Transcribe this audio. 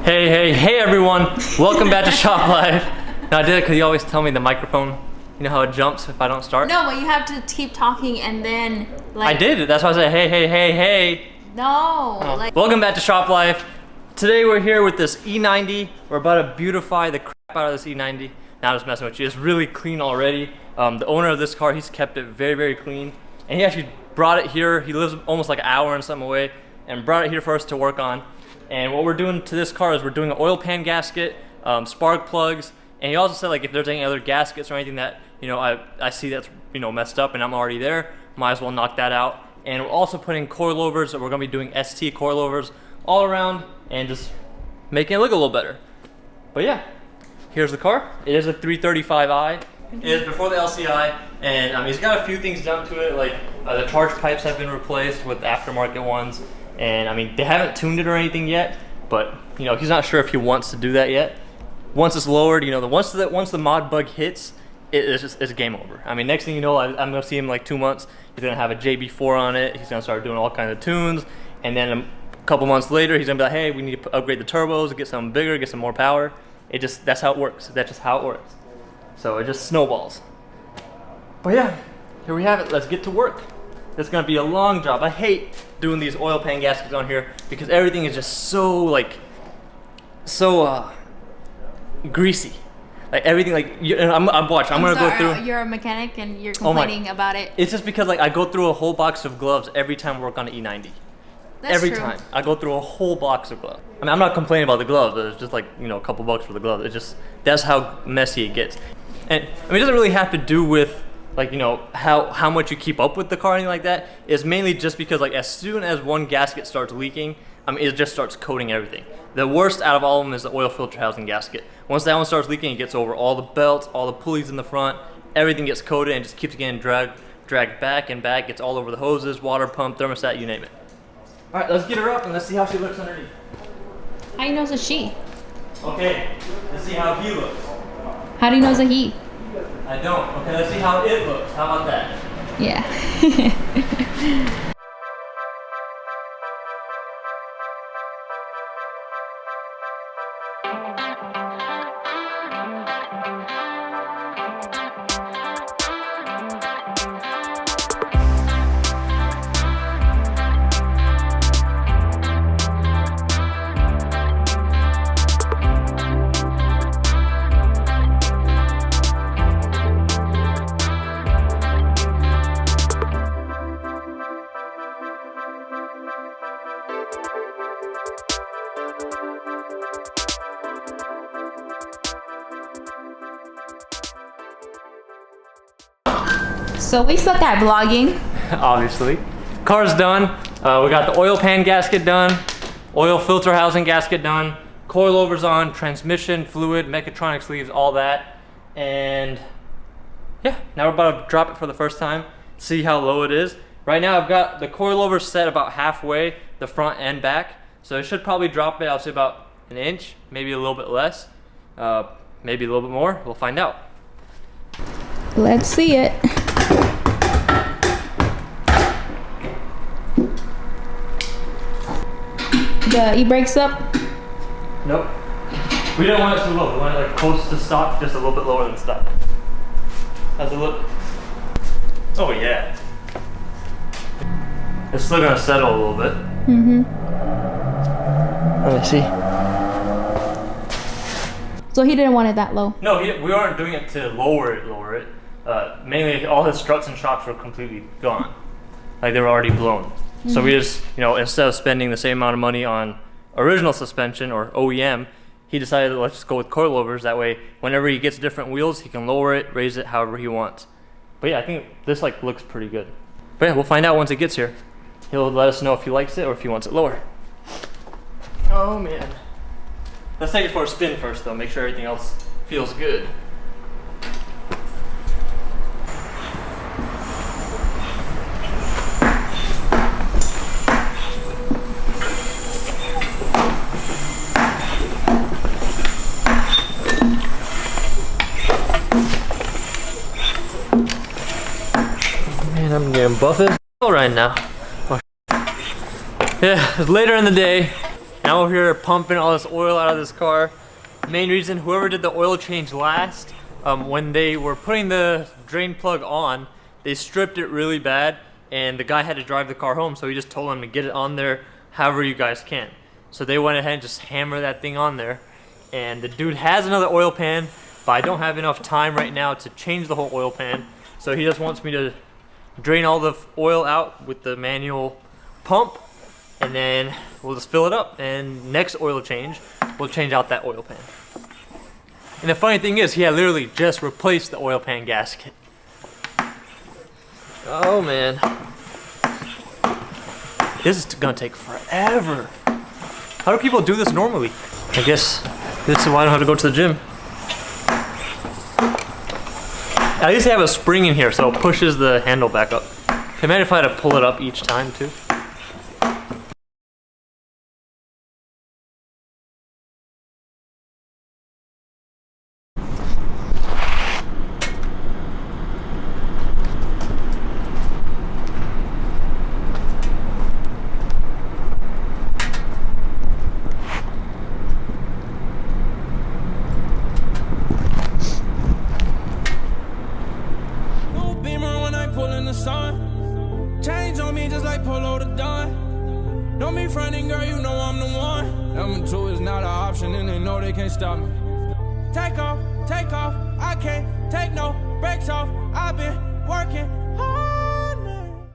Hey everyone! Welcome back to Shop Life. No, I did it because you always tell me the microphone, you know how it jumps if I don't start? No, but you have to keep talking and then like... I did, that's why I said hey. No, Oh. like... Welcome back to Shop Life. Today we're here with this E90. We're about to beautify the crap out of this E90. Now I'm just messing with you. It's really clean already. The owner of this car, he's kept it very clean. And he actually brought it here. He lives almost like an hour and something away and brought it here for us to work on. And what we're doing to this car is we're doing an oil pan gasket, spark plugs, and he also said like if there's any other gaskets or anything that I see that's messed up and I'm already there, might as well knock that out. And we're also putting coilovers, so we're gonna be doing ST coilovers all around and just making it look a little better. But yeah, here's the car. It is a 335i. It is before the LCI, and he's got a few things done to it, like the charge pipes have been replaced with aftermarket ones. And they haven't tuned it or anything yet, but he's not sure if he wants to do that yet. Once it's lowered, once the mod bug hits, it's game over. Next thing you know, I'm gonna see him in like 2 months. He's gonna have a JB4 on it. He's gonna start doing all kinds of tunes, and then a couple months later, he's gonna be like, hey, we need to upgrade the turbos, get something bigger, get some more power. That's how it works. That's just how it works. So it just snowballs. But yeah, here we have it. Let's get to work. It's gonna be a long job. I hate doing these oil pan gaskets on here because everything is just so greasy. Like everything, I'm gonna go through. You're a mechanic and you're complaining about it. It's just because I go through a whole box of gloves every time I work on an E90. That's every true. time I go through a whole box of gloves. I'm not complaining about the gloves. It's just a couple bucks for the gloves. It's just that's how messy it gets. And it doesn't really have to do with how much you keep up with the car or anything like that. It's mainly just because as soon as one gasket starts leaking, it just starts coating everything. The worst out of all of them is the oil filter housing gasket. Once that one starts leaking, it gets over all the belts, all the pulleys in the front, everything gets coated and just keeps getting dragged back and back, gets all over the hoses, water pump, thermostat, you name it. All right, let's get her up and let's see how she looks underneath. How do you know it's a she? Okay, let's see how he looks. How do you know it's a he? I don't. Okay, let's see how it looks. How about that? Yeah. So we suck at vlogging. Obviously. Car's done. We got the oil pan gasket done, oil filter housing gasket done, coilovers on, transmission, fluid, mechatronic sleeves, all that. And yeah, now we're about to drop it for the first time, see how low it is. Right now I've got the coilovers set about halfway, the front and back. So it should probably drop it, I'll say about an inch, maybe a little bit less, maybe a little bit more. We'll find out. Let's see it. The e-brakes up? Nope. We don't want it too low. We want it close to stock, just a little bit lower than stock. How's it look? Oh yeah. It's still gonna settle a little bit. Let me see. So he didn't want it that low? No, we aren't doing it to lower it. Mainly all his struts and shocks were completely gone. They were already blown. So we just, instead of spending the same amount of money on original suspension or OEM, he decided let's just go with coilovers. That way, whenever he gets different wheels, he can lower it, raise it however he wants. But yeah, I think this looks pretty good. But yeah, we'll find out once it gets here. He'll let us know if he likes it or if he wants it lower. Oh man. Let's take it for a spin first though, make sure everything else feels good. Man, I'm getting buff as hell right now. Yeah, it's later in the day, Now we're here pumping all this oil out of this car. Main reason, whoever did the oil change last, when they were putting the drain plug on, they stripped it really bad, and the guy had to drive the car home, so he just told them to get it on there however you guys can. So they went ahead and just hammered that thing on there. And the dude has another oil pan, but I don't have enough time right now to change the whole oil pan. So he just wants me to drain all the oil out with the manual pump, and then we'll just fill it up. And next oil change, we'll change out that oil pan. And the funny thing is, he had literally just replaced the oil pan gasket. Oh man. This is gonna take forever. How do people do this normally? I guess this is why I don't have to go to the gym. At least they have a spring in here, so it pushes the handle back up. Imagine if I had to pull it up each time too. Change on me just like Polo the Don. Don't be fronting, girl, you know I'm the one. Number two is not an option, and they know they can't stop me. Take off, I can't take no breaks off. I've been working